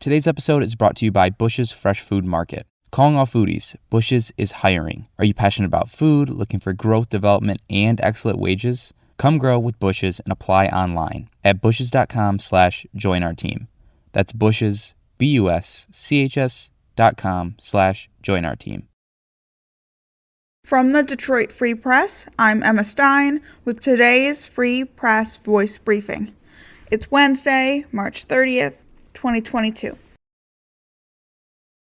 Today's episode is brought to you by Bush's Fresh Food Market. Calling all foodies, Bush's is hiring. Are you passionate about food, looking for growth, development, and excellent wages? Come grow with Bush's and apply online at bushes.com/join our team. That's Bush's, BUSCHS.com/join our team. From the Detroit Free Press, I'm Emma Stein with today's Free Press Voice Briefing. It's Wednesday, March 30th, 2022.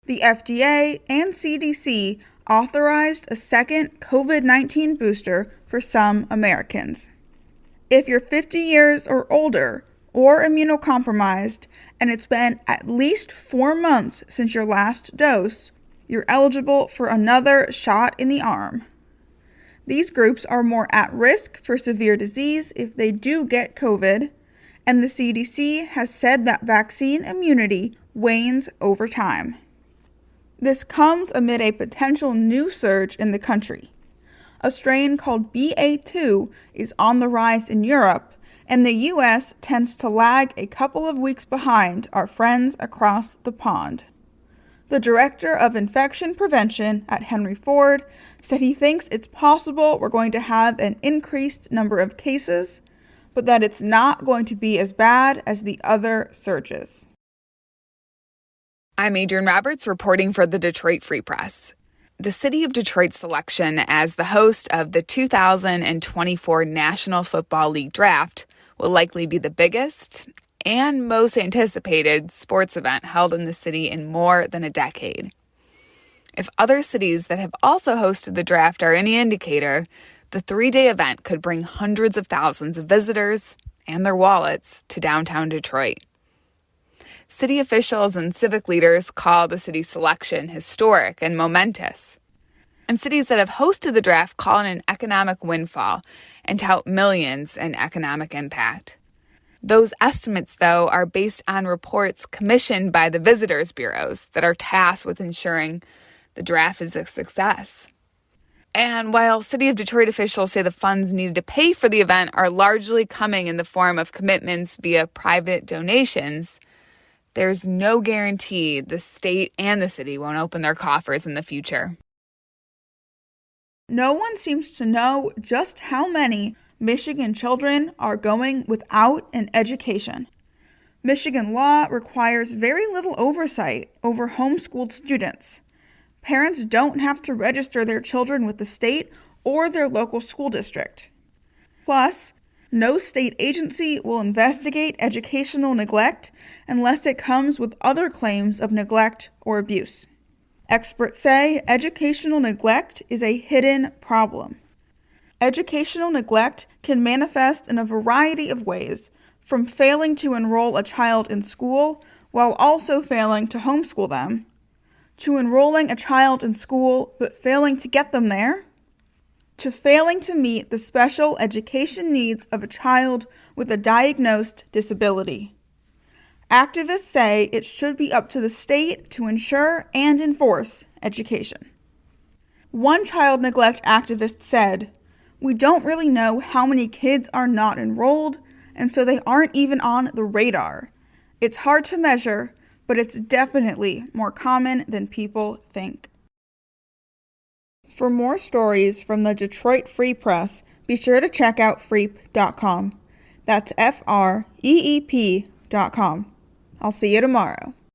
The FDA and CDC authorized a second COVID-19 booster for some Americans. If you're 50 years or older or immunocompromised and it's been at least 4 months since your last dose, you're eligible for another shot in the arm. These groups are more at risk for severe disease if they do get COVID, and the CDC has said that vaccine immunity wanes over time. This comes amid a potential new surge in the country. A strain called BA.2 is on the rise in Europe, and the U.S. tends to lag a couple of weeks behind our friends across the pond. The director of infection prevention at Henry Ford said he thinks it's possible we're going to have an increased number of cases, but that it's not going to be as bad as the other surges. I'm Adrienne Roberts reporting for the Detroit Free Press. The City of Detroit's selection as the host of the 2024 National Football League Draft will likely be the biggest and most anticipated sports event held in the city in more than a decade. If other cities that have also hosted the draft are any indicator, the 3-day event could bring hundreds of thousands of visitors and their wallets to downtown Detroit. City officials and civic leaders call the city's selection historic and momentous. And cities that have hosted the draft call it an economic windfall and tout millions in economic impact. Those estimates, though, are based on reports commissioned by the visitors bureaus that are tasked with ensuring the draft is a success. And while City of Detroit officials say the funds needed to pay for the event are largely coming in the form of commitments via private donations, there's no guarantee the state and the city won't open their coffers in the future. No one seems to know just how many Michigan children are going without an education. Michigan law requires very little oversight over homeschooled students. Parents don't have to register their children with the state or their local school district. Plus, no state agency will investigate educational neglect unless it comes with other claims of neglect or abuse. Experts say educational neglect is a hidden problem. Educational neglect can manifest in a variety of ways, from failing to enroll a child in school while also failing to homeschool them, to enrolling a child in school but failing to get them there, to failing to meet the special education needs of a child with a diagnosed disability. Activists say it should be up to the state to ensure and enforce education. One child neglect activist said, "We don't really know how many kids are not enrolled, and so they aren't even on the radar. It's hard to measure, but it's definitely more common than people think." For more stories from the Detroit Free Press, be sure to check out freep.com. That's FREEP.com. I'll see you tomorrow.